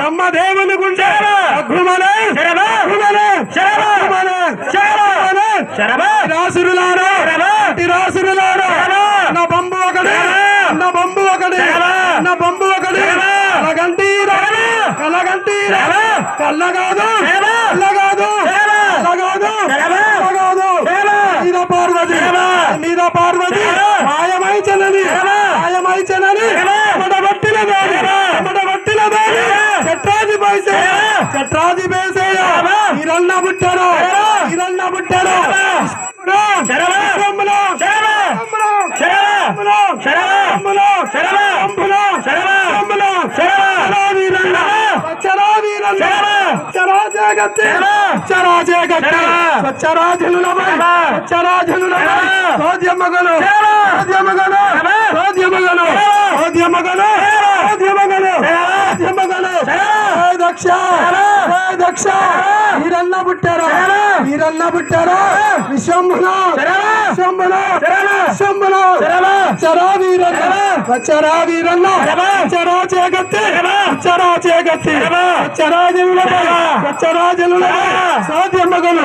బ్రహ్మదేవుని గుండె నా బంబు ఒకడే కల్లగాదు మీద పార్వతి మాయమైచనని మడబట్టిన దాని చట్రాది బేసేయ ఈరన్న పుట్టాడు దక్ష ఈరన్న పుట్టారా విశ్వంభులో చరా వీరన్న చరాజనుల సాధ్యమగలు